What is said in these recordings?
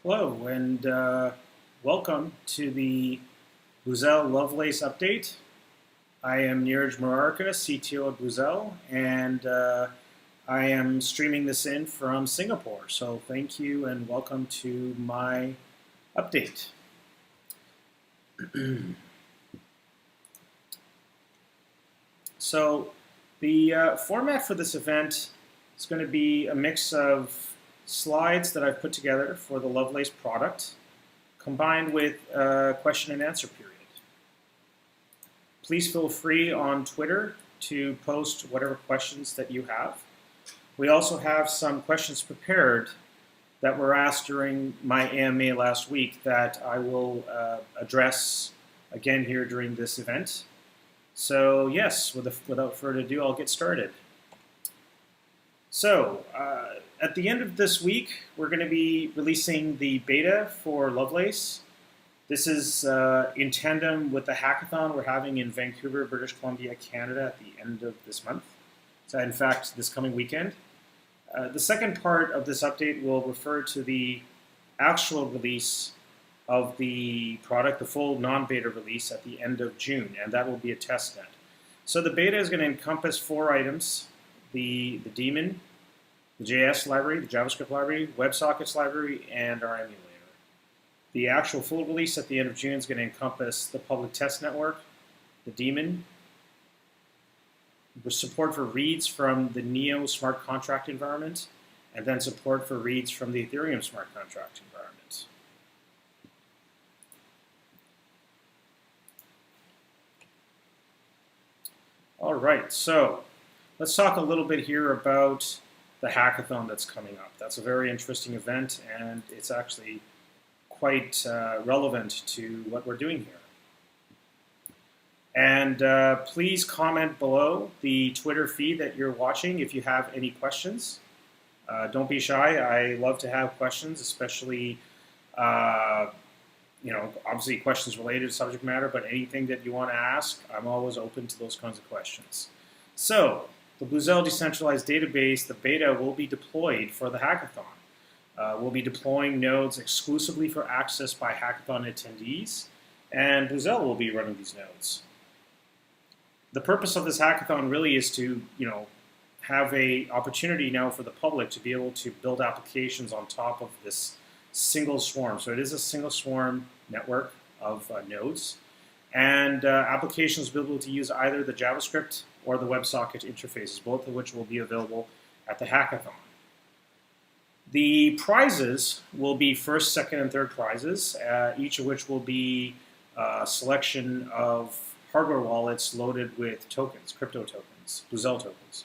Hello, and welcome to the Bluzelle Lovelace update. I am Neeraj Murarka, CTO at Bluzelle, and I am streaming this in from Singapore. So thank you and welcome to my update. So the format for this event is going to be a mix of slides that I've put together for the Lovelace product, combined with a question and answer period. Please feel free on Twitter to post whatever questions that you have. We also have some questions prepared that were asked during my AMA last week that I will address again here during this event. So yes, without further ado, I'll get started. So at the end of this week, we're going to be releasing the beta for Lovelace. This is in tandem with the hackathon we're having in Vancouver, British Columbia, Canada at the end of this month. So in fact, this coming weekend. The second part of this update will refer to the actual release of the product, the full non-beta release at the end of June, and that will be a test net. So the beta is going to encompass 4 items: the daemon, the JS library, the JavaScript library, WebSockets library, and our emulator. The actual full release at the end of June is going to encompass the public test network, the daemon, with support for reads from the Neo smart contract environment, and then support for reads from the Ethereum smart contract environment. All right, so let's talk a little bit here about the hackathon that's coming up. That's a very interesting event, and it's actually quite relevant to what we're doing here. And please comment below the Twitter feed that you're watching if you have any questions. Don't be shy. I love to have questions, especially obviously questions related to subject matter, but anything that you want to ask, I'm always open to those kinds of questions. So the Bluzelle decentralized database, the beta, will be deployed for the hackathon. We'll be deploying nodes exclusively for access by hackathon attendees, and Bluzelle will be running these nodes. The purpose of this hackathon really is to, have a opportunity now for the public to be able to build applications on top of this single swarm. So it is a single swarm network of nodes, and applications will be able to use either the JavaScript or the WebSocket interfaces, both of which will be available at the hackathon. The prizes will be first, second, and third prizes, each of which will be a selection of hardware wallets loaded with tokens, crypto tokens, Bluzelle tokens.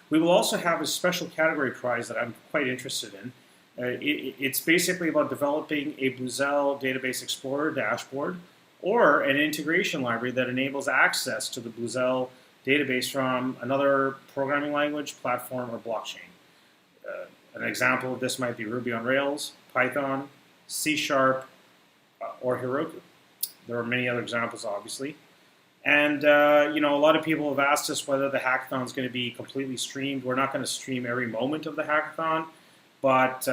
We will also have a special category prize that I'm quite interested in. It's basically about developing a Bluzelle Database Explorer dashboard or an integration library that enables access to the Bluzelle database from another programming language, platform, or blockchain. An example of this might be Ruby on Rails, Python, C#, or Heroku. There are many other examples, obviously. And, a lot of people have asked us whether the hackathon is going to be completely streamed. We're not going to stream every moment of the hackathon, but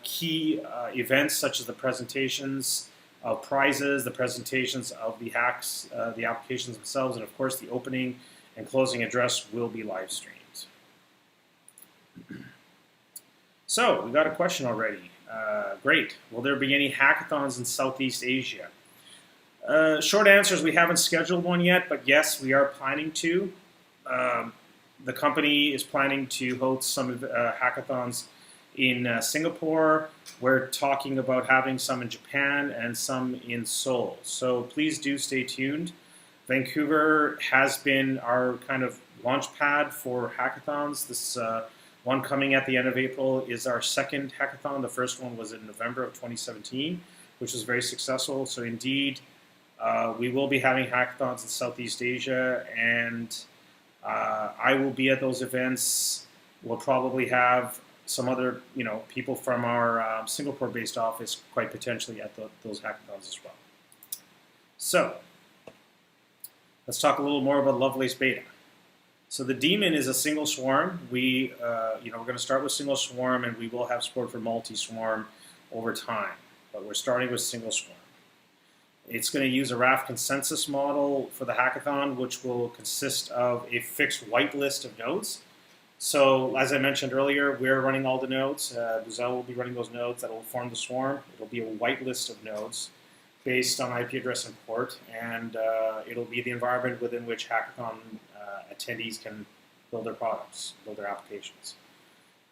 key events such as the presentations of prizes, the presentations of the hacks, the applications themselves, and of course the opening and closing address will be live streamed. So, we got a question already. Great. Will there be any hackathons in Southeast Asia? Short answer is we haven't scheduled one yet, but yes, we are planning to. The company is planning to host some hackathons in Singapore. We're talking about having some in Japan and some in Seoul. So please do stay tuned. Vancouver has been our kind of launch pad for hackathons. This one coming at the end of April is our second hackathon. The first one was in November of 2017, which was very successful. So indeed, we will be having hackathons in Southeast Asia, and I will be at those events. We'll probably have some other, people from our Singapore-based office quite potentially at those hackathons as well. So let's talk a little more about Lovelace Beta. So the daemon is a single swarm. We're going to start with single swarm, and we will have support for multi-swarm over time. but we're starting with single swarm. It's going to use a RAF consensus model for the hackathon, which will consist of a fixed whitelist of nodes. So, as I mentioned earlier, we're running all the nodes. Bluzelle will be running those nodes that will form the swarm. It'll be a whitelist of nodes based on IP address and port, and it'll be the environment within which hackathon attendees can build their products, build their applications.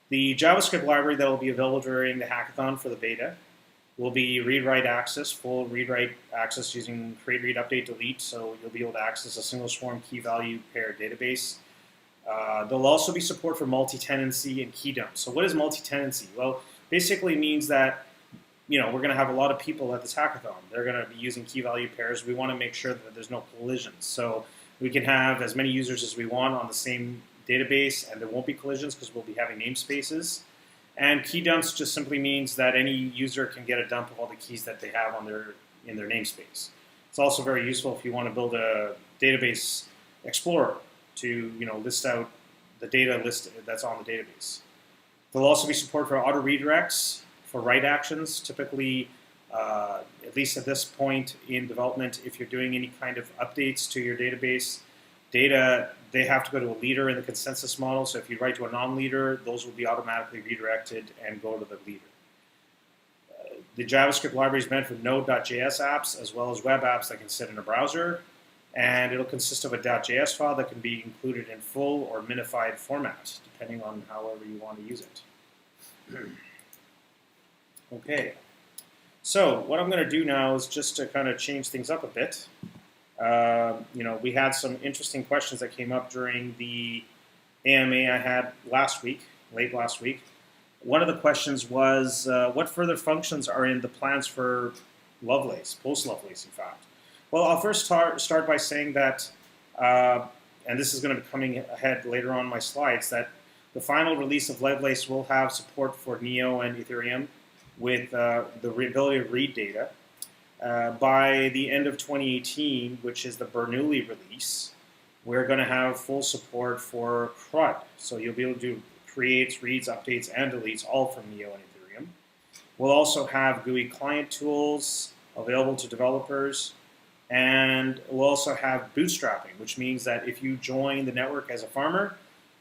The JavaScript library that will be available during the hackathon for the beta will be read-write access, full read-write access using create, read, update, delete, so you'll be able to access a single swarm key-value pair database. There'll also be support for multi-tenancy and key dumps. So what is multi-tenancy? Well, basically means that we're going to have a lot of people at this hackathon. They're going to be using key-value pairs. We want to make sure that there's no collisions. So we can have as many users as we want on the same database, and there won't be collisions because we'll be having namespaces. And key dumps just simply means that any user can get a dump of all the keys that they have in their namespace. It's also very useful if you want to build a database explorer to list out the data list that's on the database. There'll also be support for auto redirects for write actions. Typically, at least at this point in development, if you're doing any kind of updates to your database data, they have to go to a leader in the consensus model. So if you write to a non-leader, those will be automatically redirected and go to the leader. The JavaScript library is meant for Node.js apps as well as web apps that can sit in a browser. And it'll consist of a .js file that can be included in full or minified format, depending on however you want to use it. Okay, so what I'm going to do now is just to kind of change things up a bit. We had some interesting questions that came up during the AMA I had late last week. One of the questions was, what further functions are in the plans for Lovelace, post-Lovelace, in fact? Well, I'll first start by saying that, and this is going to be coming ahead later on in my slides, that the final release of Lovelace will have support for Neo and Ethereum with the ability to read data. By the end of 2018, which is the Bernoulli release, we're going to have full support for CRUD. So you'll be able to do creates, reads, updates, and deletes all from Neo and Ethereum. We'll also have GUI client tools available to developers. And we'll also have bootstrapping, which means that if you join the network as a farmer,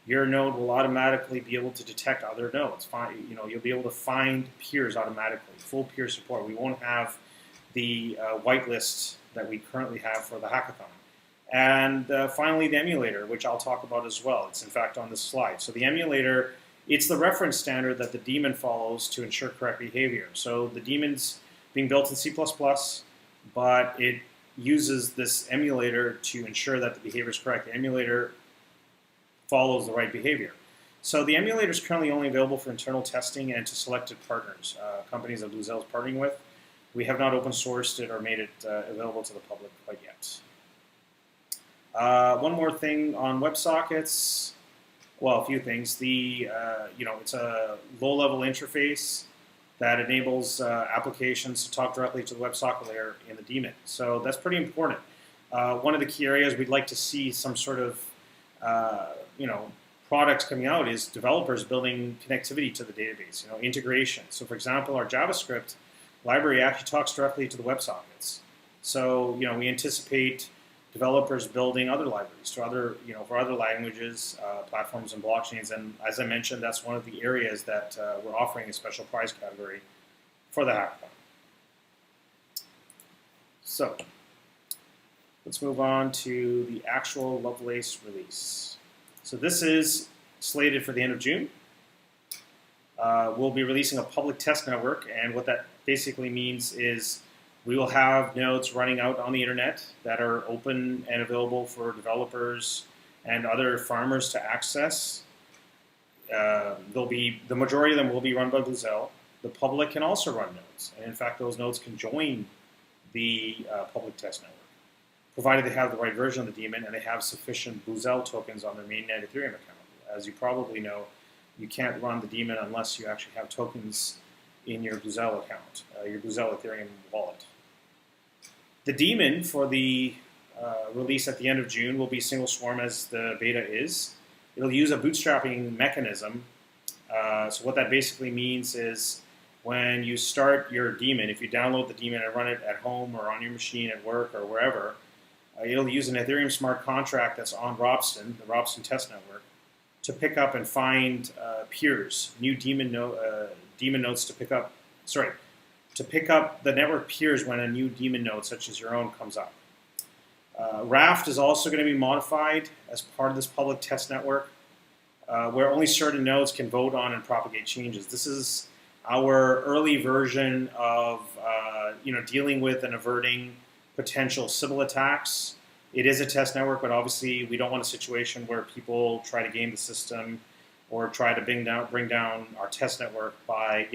your node will automatically be able to detect other nodes. You'll be able to find peers automatically, full peer support. We won't have the whitelist that we currently have for the hackathon. And finally, the emulator, which I'll talk about as well. It's in fact on this slide. So the emulator, it's the reference standard that the daemon follows to ensure correct behavior. So the daemon's being built in C++, but it uses this emulator to ensure that the behavior is correct. The emulator follows the right behavior. So the emulator is currently only available for internal testing and to selected partners, companies that Bluzelle is partnering with. We have not open sourced it or made it available to the public quite yet. One more thing on WebSockets. Well, a few things. It's a low-level interface that enables applications to talk directly to the WebSocket layer in the daemon. So that's pretty important. One of the key areas we'd like to see some sort of product coming out is developers building connectivity to the database, integration. So for example, our JavaScript library actually talks directly to the WebSockets. So we anticipate developers building other libraries to for other languages, platforms, and blockchains. And as I mentioned, that's one of the areas that we're offering a special prize category for the hackathon. So let's move on to the actual Lovelace release. So this is slated for the end of June. We'll be releasing a public test network, and what that basically means is we will have nodes running out on the internet that are open and available for developers and other farmers to access. The majority of them will be run by Bluzelle. The public can also run nodes, and in fact, those nodes can join the public test network, provided they have the right version of the daemon and they have sufficient Bluzelle tokens on their mainnet Ethereum account. As you probably know, you can't run the daemon unless you actually have tokens in your Bluzelle account, your Bluzelle Ethereum wallet. The daemon for the release at the end of June will be single swarm as the beta is. It'll use a bootstrapping mechanism. So what that basically means is when you start your daemon, if you download the daemon and run it at home or on your machine at work or wherever, it'll use an Ethereum smart contract that's on Robston, the Robston test network, to pick up and find peers, new daemon nodes to pick up. Sorry, to pick up the network peers when a new daemon node, such as your own, comes up. Raft is also going to be modified as part of this public test network, where only certain nodes can vote on and propagate changes. This is our early version of dealing with and averting potential Sybil attacks. It is a test network, but obviously we don't want a situation where people try to game the system or try to bring down our test network by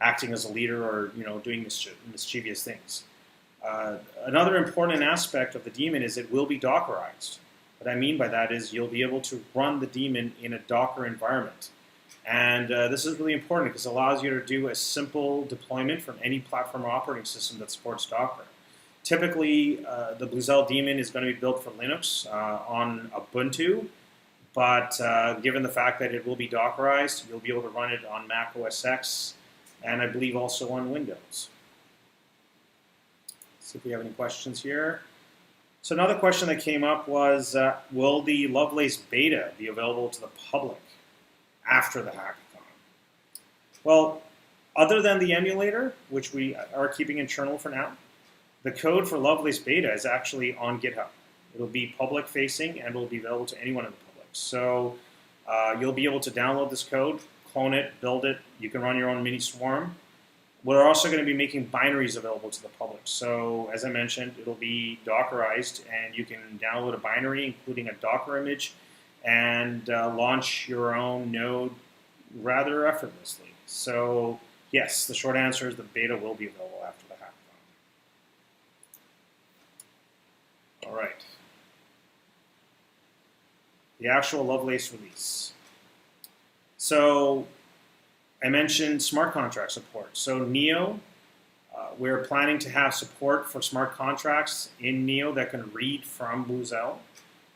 acting as a leader or doing mischievous things. Another important aspect of the daemon is it will be Dockerized. What I mean by that is you'll be able to run the daemon in a Docker environment. And this is really important because it allows you to do a simple deployment from any platform or operating system that supports Docker. Typically, the Bluzelle daemon is going to be built for Linux on Ubuntu, but given the fact that it will be Dockerized, you'll be able to run it on Mac OS X and I believe also on Windows. Let's see if we have any questions here. So another question that came up was, will the Lovelace beta be available to the public after the hackathon? Well, other than the emulator, which we are keeping internal for now, the code for Lovelace beta is actually on GitHub. It'll be public facing and will be available to anyone in the public. So you'll be able to download this code, clone it, build it. You can run your own mini swarm. We're also going to be making binaries available to the public. So as I mentioned, it'll be Dockerized and you can download a binary including a Docker image and launch your own node rather effortlessly. So yes, the short answer is the beta will be available after the hackathon. All right. The actual Lovelace release. So I mentioned smart contract support. So Neo, we're planning to have support for smart contracts in Neo that can read from Bluzelle.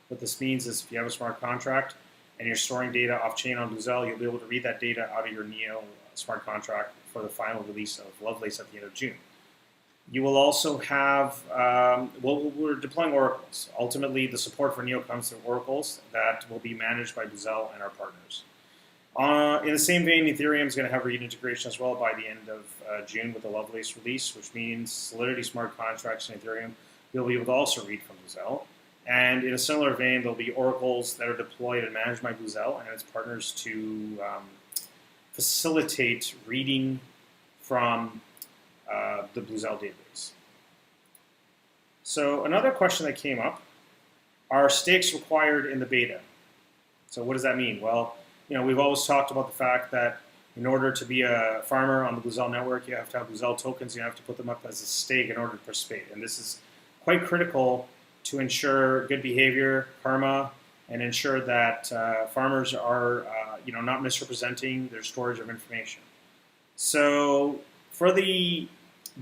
What this means is if you have a smart contract and you're storing data off-chain on Bluzelle, you'll be able to read that data out of your Neo smart contract for the final release of Lovelace at the end of June. You will also have, we're deploying oracles. Ultimately, the support for Neo comes through oracles that will be managed by Bluzelle and our partners. In the same vein, Ethereum is going to have read integration as well by the end of June with the Lovelace release, which means Solidity smart contracts in Ethereum will be able to also read from Bluzelle. And in a similar vein, there'll be oracles that are deployed and managed by Bluzelle and its partners to facilitate reading from the Bluzelle database. So another question that came up, are stakes required in the beta? So what does that mean? Well, we've always talked about the fact that in order to be a farmer on the Bluzelle network, you have to have Bluzelle tokens, you have to put them up as a stake in order to participate. And this is quite critical to ensure good behavior, karma, and ensure that farmers are not misrepresenting their storage of information. So for the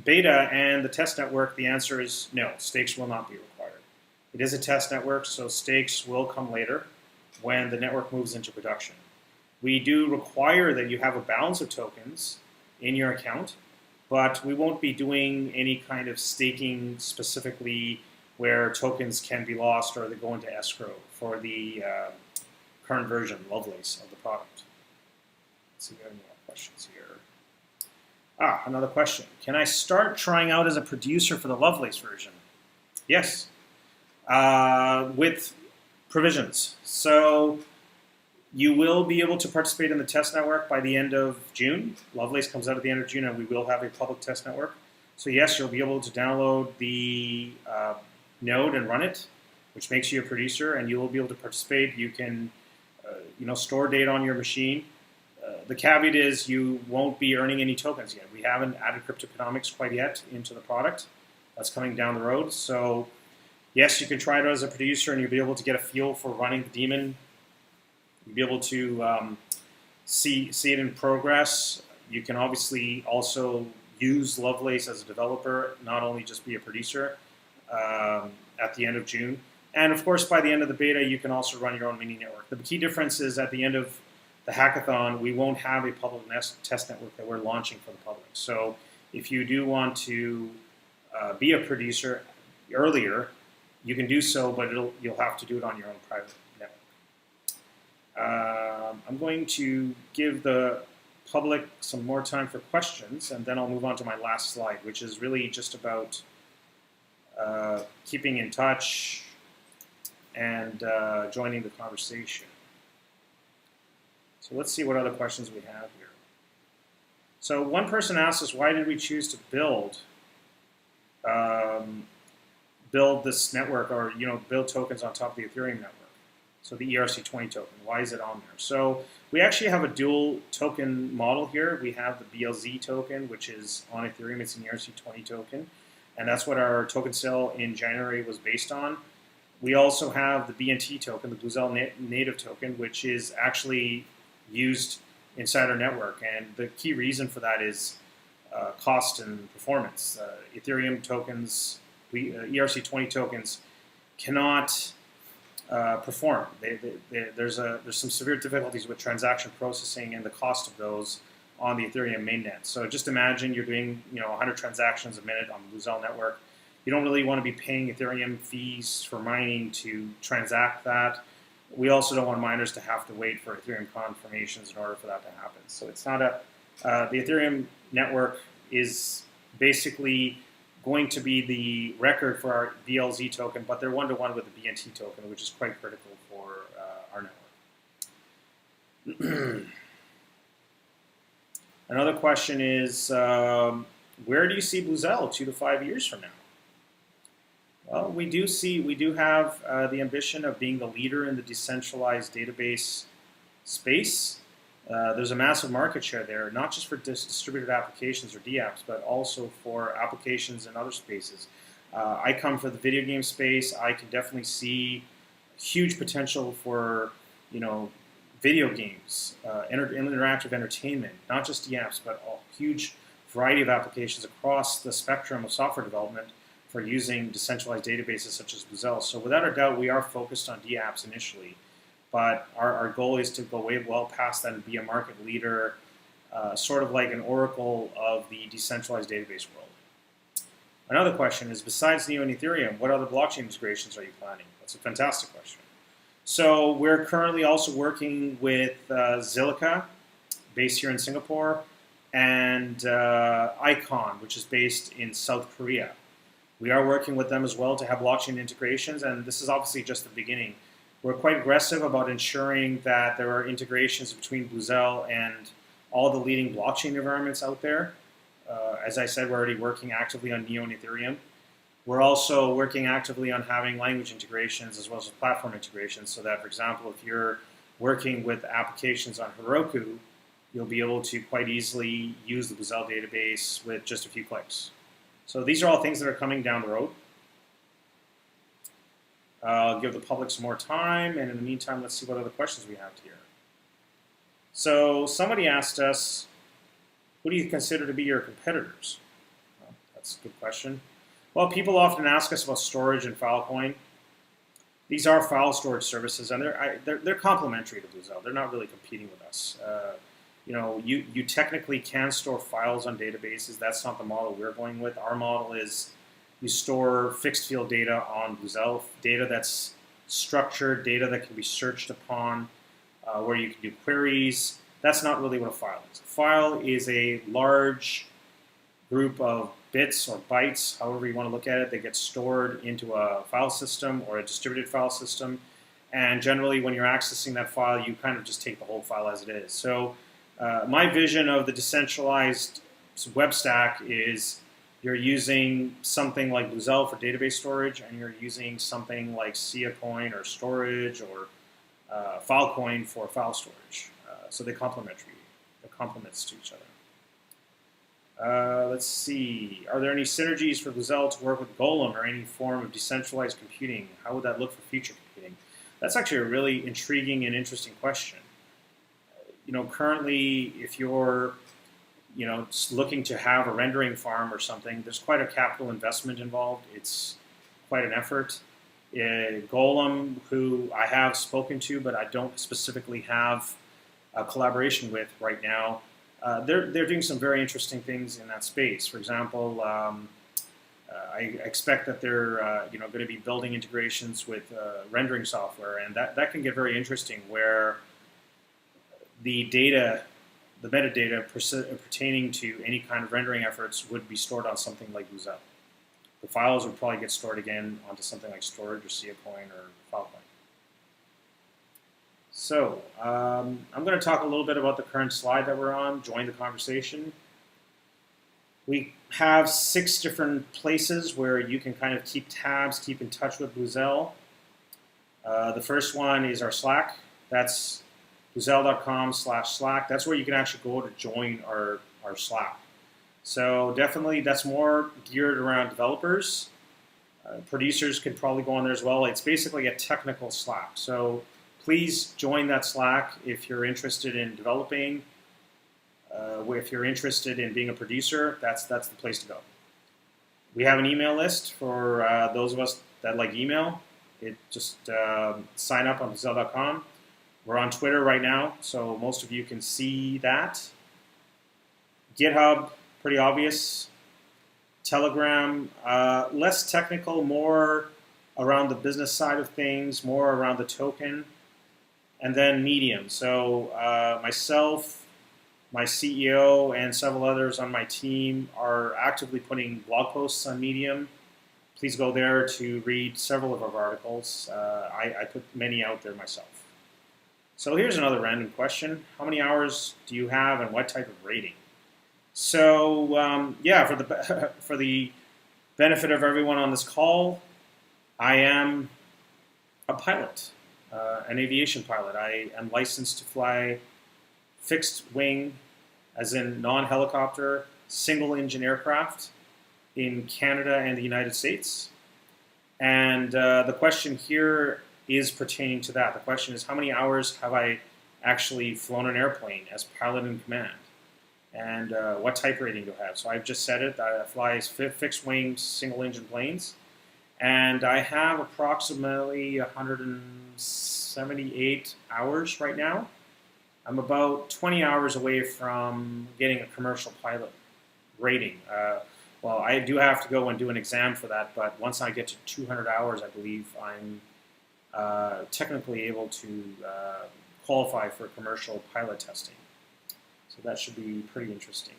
beta and the test network, the answer is no, stakes will not be required. It is a test network, so stakes will come later when the network moves into production. We do require that you have a balance of tokens in your account, but we won't be doing any kind of staking specifically where tokens can be lost or they go into escrow for the current version, Lovelace, of the product. Let's see if we have any more questions here. Another question. Can I start trying out as a producer for the Lovelace version? Yes, with provisions. So you will be able to participate in the test network by the end of June. Lovelace comes out at the end of June, and we will have a public test network. So yes, you'll be able to download the node and run it, which makes you a producer, and you will be able to participate. You can, store data on your machine. The caveat is you won't be earning any tokens yet. We haven't added cryptoeconomics quite yet into the product. That's coming down the road. So yes, you can try it out as a producer, and you'll be able to get a feel for running the daemon. You'll be able to see it in progress. You can obviously also use Lovelace as a developer, not only just be a producer at the end of June. And of course, by the end of the beta, you can also run your own mini network. The key difference is at the end of the hackathon, we won't have a public test network that we're launching for the public. So if you do want to be a producer earlier, you can do so, but you'll have to do it on your own private network. I'm going to give the public some more time for questions, and then I'll move on to my last slide, which is really just about keeping in touch and joining the conversation. So let's see what other questions we have here. So one person asked us, why did we choose to build this network, or build tokens on top of the Ethereum network? So the ERC20 token, why is it on there? So we actually have a dual token model here. We have the BLZ token, which is on Ethereum. It's an ERC20 token, and that's what our token sale in January was based on. We also have the BNT token, the Bluzelle native token, which is actually used inside our network. And the key reason for that is cost and performance. Ethereum tokens, ERC20 tokens, cannot perform. There's some severe difficulties with transaction processing and the cost of those on the Ethereum mainnet. So just imagine you're doing 100 transactions a minute on the Bluzelle network. You don't really want to be paying Ethereum fees for mining to transact that. We also don't want miners to have to wait for Ethereum confirmations in order for that to happen. So it's not the Ethereum network is basically going to be the record for our BLZ token, but they're one-to-one with the BNT token, which is quite critical for our network. Another question is, where do you see Bluzelle 2 to 5 years from now? Well, we do have the ambition of being the leader in the decentralized database space. There's a massive market share there, not just for distributed applications or DApps, but also for applications in other spaces. I come from the video game space. I can definitely see huge potential for, video games, interactive entertainment, not just DApps, but a huge variety of applications across the spectrum of software development for using decentralized databases such as Bluzelle. So without a doubt, we are focused on DApps initially. But our goal is to go way well past that and be a market leader, sort of like an oracle of the decentralized database world. Another question is, besides Neo and Ethereum, what other blockchain integrations are you planning? That's a fantastic question. So we're currently also working with Zilliqa, based here in Singapore, and Icon, which is based in South Korea. We are working with them as well to have blockchain integrations, and this is obviously just the beginning. We're quite aggressive about ensuring that there are integrations between Bluzelle and all the leading blockchain environments out there. As I said, we're already working actively on Neo and Ethereum. We're also working actively on having language integrations as well as platform integrations, so that, for example, if you're working with applications on Heroku, you'll be able to quite easily use the Bluzelle database with just a few clicks. So these are all things that are coming down the road. I'll give the public some more time, and in the meantime, let's see what other questions we have here. So somebody asked us, who do you consider to be your competitors? Well, that's a good question. Well, people often ask us about storage and Filecoin. These are file storage services, and they're complementary to Bluzelle. They're not really competing with us. You technically can store files on databases. That's not the model we're going with. Our model is you store fixed field data on Bluzelle, data that's structured, data that can be searched upon, where you can do queries. That's not really what a file is. A file is a large group of bits or bytes, however you want to look at it, that gets stored into a file system or a distributed file system. And generally, when you're accessing that file, you kind of just take the whole file as it is. So my vision of the decentralized web stack is you're using something like Bluzelle for database storage, and you're using something like Siacoin or storage or Filecoin for file storage. So they're complementary. They're complements to each other. Let's see. Are there any synergies for Bluzelle to work with Golem or any form of decentralized computing? How would that look for future computing? That's actually a really intriguing and interesting question. Currently, if you're looking to have a rendering farm or something, there's quite a capital investment involved. It's quite an effort. Golem, who I have spoken to, but I don't specifically have collaboration with right now. They're doing some very interesting things in that space. For example, I expect that they're going to be building integrations with rendering software, and that can get very interesting, where the data, the metadata pertaining to any kind of rendering efforts would be stored on something like Bluzelle. The files would probably get stored again onto something like Storage or SiaCoin or Filecoin. So I'm going to talk a little bit about the current slide that we're on. Join the conversation. We have 6 different places where you can kind of keep tabs, keep in touch with Bluzelle. The first one is our Slack. That's bluzelle.com/Slack. That's where you can actually go to join our Slack. So definitely that's more geared around developers. Producers could probably go on there as well. It's basically a technical Slack. So please join that Slack if you're interested in developing. If you're interested in being a producer, that's the place to go. We have an email list for those of us that like email. Just sign up on Bluzelle.com. We're on Twitter right now, so most of you can see that. GitHub, pretty obvious. Telegram, less technical, more around the business side of things, more around the token. And then Medium. So myself, my CEO, and several others on my team are actively putting blog posts on Medium. Please go there to read several of our articles. I put many out there myself. So here's another random question. How many hours do you have and what type of rating? So yeah, for the benefit of everyone on this call, I am a pilot, an aviation pilot. I am licensed to fly fixed wing, as in non-helicopter, single-engine aircraft in Canada and the United States. And the question here is pertaining to that. The question is, how many hours have I actually flown an airplane as pilot in command? And what type rating do I have? So I've just said it. I fly fixed-wing, single-engine planes. And I have approximately 178 hours right now. I'm about 20 hours away from getting a commercial pilot rating. Well, I do have to go and do an exam for that, but once I get to 200 hours, I believe I'm technically able to qualify for commercial pilot testing. So that should be pretty interesting.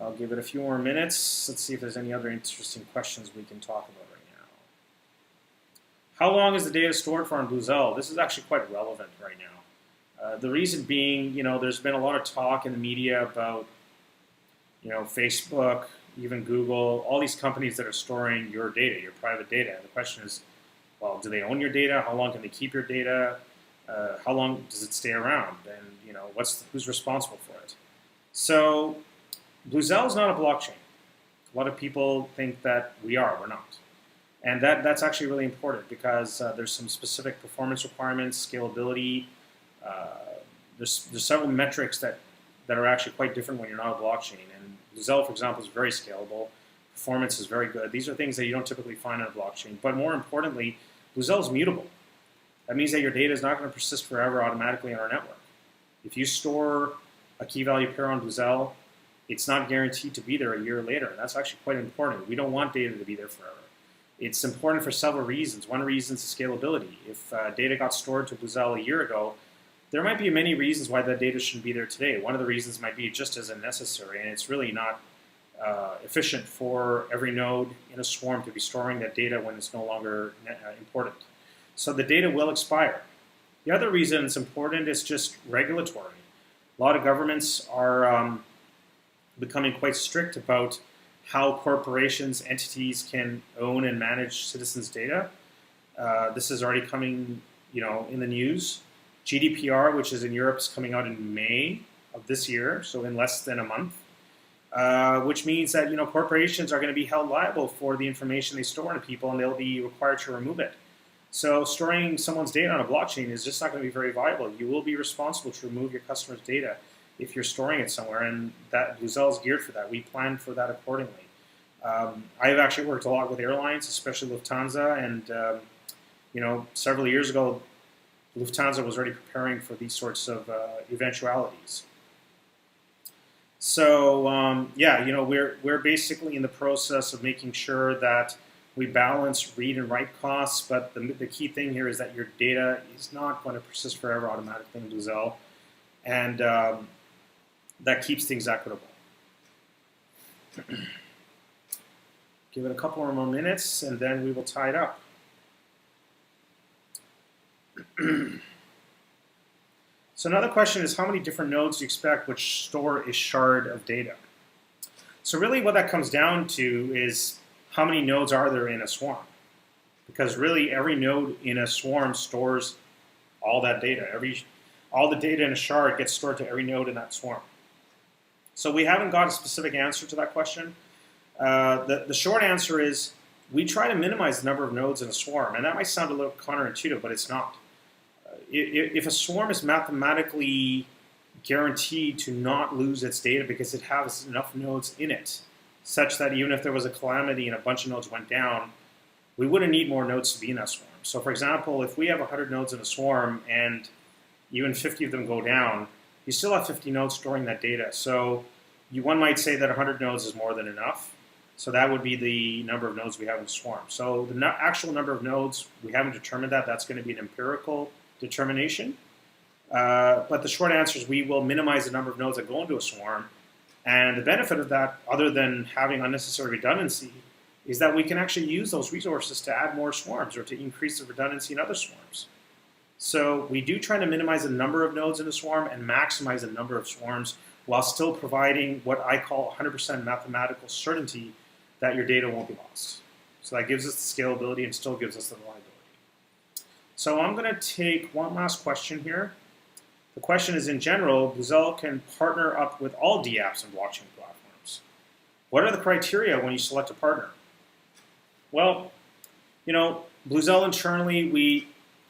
I'll give it a few more minutes. Let's see if there's any other interesting questions we can talk about right now. How long is the data stored for on Bluzelle? This is actually quite relevant right now. The reason being, there's been a lot of talk in the media about, Facebook, even Google, all these companies that are storing your data, your private data. And the question is, well, do they own your data? How long can they keep your data? How long does it stay around? And who's responsible for it? So Bluzelle is not a blockchain. A lot of people think that we're not. And that's actually really important because there's some specific performance requirements, scalability. There's several metrics that are actually quite different when you're not a blockchain. And Bluzelle, for example, is very scalable. Performance is very good. These are things that you don't typically find on a blockchain. But more importantly, Bluzelle is mutable. That means that your data is not going to persist forever automatically on our network. If you store a key value pair on Bluzelle, it's not guaranteed to be there a year later. And that's actually quite important. We don't want data to be there forever. It's important for several reasons. One reason is scalability. If data got stored to Bluzelle a year ago, there might be many reasons why that data shouldn't be there today. One of the reasons might be it just isn't necessary, and it's really not efficient for every node in a swarm to be storing that data when it's no longer important. So the data will expire. The other reason it's important is just regulatory. A lot of governments are becoming quite strict about how corporations, entities can own and manage citizens' data. This is already coming, in the news. GDPR, which is in Europe, is coming out in May of this year, so in less than a month, which means that corporations are going to be held liable for the information they store on people, and they'll be required to remove it. So storing someone's data on a blockchain is just not going to be very viable. You will be responsible to remove your customer's data if you're storing it somewhere, and that Bluzelle is geared for that. We plan for that accordingly. I've actually worked a lot with airlines, especially Lufthansa, and several years ago, Lufthansa was already preparing for these sorts of eventualities. So yeah, we're basically in the process of making sure that we balance read and write costs, but the key thing here is that your data is not going to persist forever automatically in Bluzelle, and that keeps things equitable. Give it a couple more minutes, and then we will tie it up. So another question is, how many different nodes do you expect which store a shard of data? So really what that comes down to is how many nodes are there in a swarm? Because really every node in a swarm stores all that data. All the data in a shard gets stored to every node in that swarm. So we haven't got a specific answer to that question. The short answer is we try to minimize the number of nodes in a swarm, and that might sound a little counterintuitive, but it's not. If a swarm is mathematically guaranteed to not lose its data because it has enough nodes in it, such that even if there was a calamity and a bunch of nodes went down, we wouldn't need more nodes to be in that swarm. So for example, if we have 100 nodes in a swarm and even 50 of them go down, you still have 50 nodes storing that data. So one might say that 100 nodes is more than enough. So that would be the number of nodes we have in the swarm. So the actual number of nodes, we haven't determined that. That's going to be an empirical determination. But the short answer is we will minimize the number of nodes that go into a swarm. And the benefit of that, other than having unnecessary redundancy, is that we can actually use those resources to add more swarms or to increase the redundancy in other swarms. So we do try to minimize the number of nodes in a swarm and maximize the number of swarms while still providing what I call 100% mathematical certainty that your data won't be lost. So that gives us the scalability and still gives us the reliability. So I'm going to take one last question here. The question is, in general, Bluzelle can partner up with all DApps and blockchain platforms. What are the criteria when you select a partner? Well, Bluzelle internally,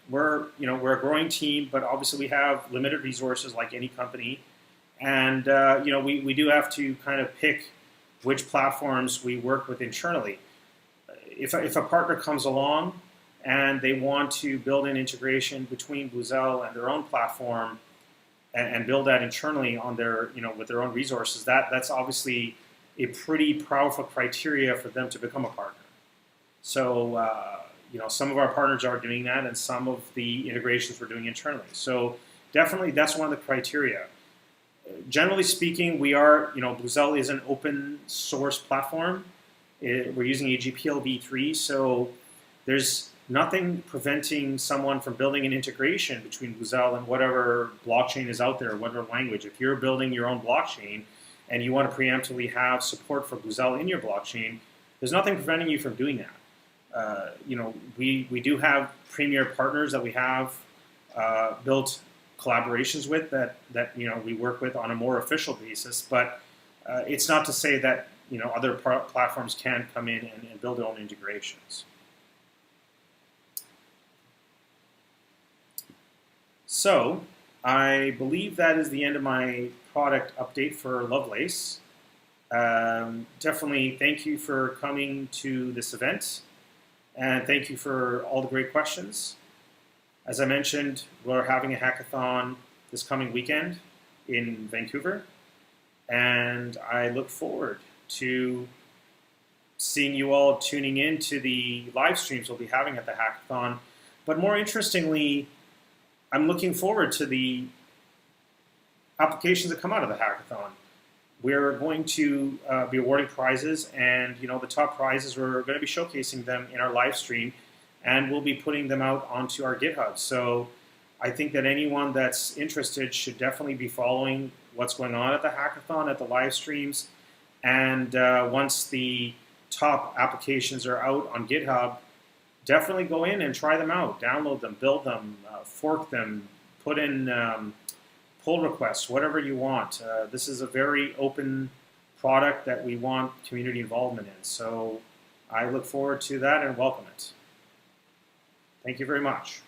we're a growing team, but obviously we have limited resources like any company. And we do have to kind of pick which platforms we work with internally. If a partner comes along and they want to build an integration between Bluzelle and their own platform and build that internally on their, with their own resources, that's obviously a pretty powerful criteria for them to become a partner. So, some of our partners are doing that, and some of the integrations we're doing internally. So definitely that's one of the criteria. Generally speaking, Bluzelle is an open source platform. We're using a GPL v3, so there's nothing preventing someone from building an integration between Bluzelle and whatever blockchain is out there, whatever language. If you're building your own blockchain and you want to preemptively have support for Bluzelle in your blockchain, there's nothing preventing you from doing that. We do have premier partners that we have built collaborations with that we work with on a more official basis, but it's not to say that other platforms can come in and build their own integrations. So I believe that is the end of my product update for Lovelace. Definitely thank you for coming to this event, and thank you for all the great questions. As I mentioned, we're having a hackathon this coming weekend in Vancouver, and I look forward to seeing you all tuning in to the live streams we'll be having at the hackathon. But more interestingly, I'm looking forward to the applications that come out of the hackathon. We're going to be awarding prizes, and the top prizes, we're going to be showcasing them in our live stream, and we'll be putting them out onto our GitHub. So I think that anyone that's interested should definitely be following what's going on at the hackathon, at the live streams, and once the top applications are out on GitHub, definitely go in and try them out, download them, build them, fork them, put in pull requests, whatever you want. This is a very open product that we want community involvement in. So I look forward to that and welcome it. Thank you very much.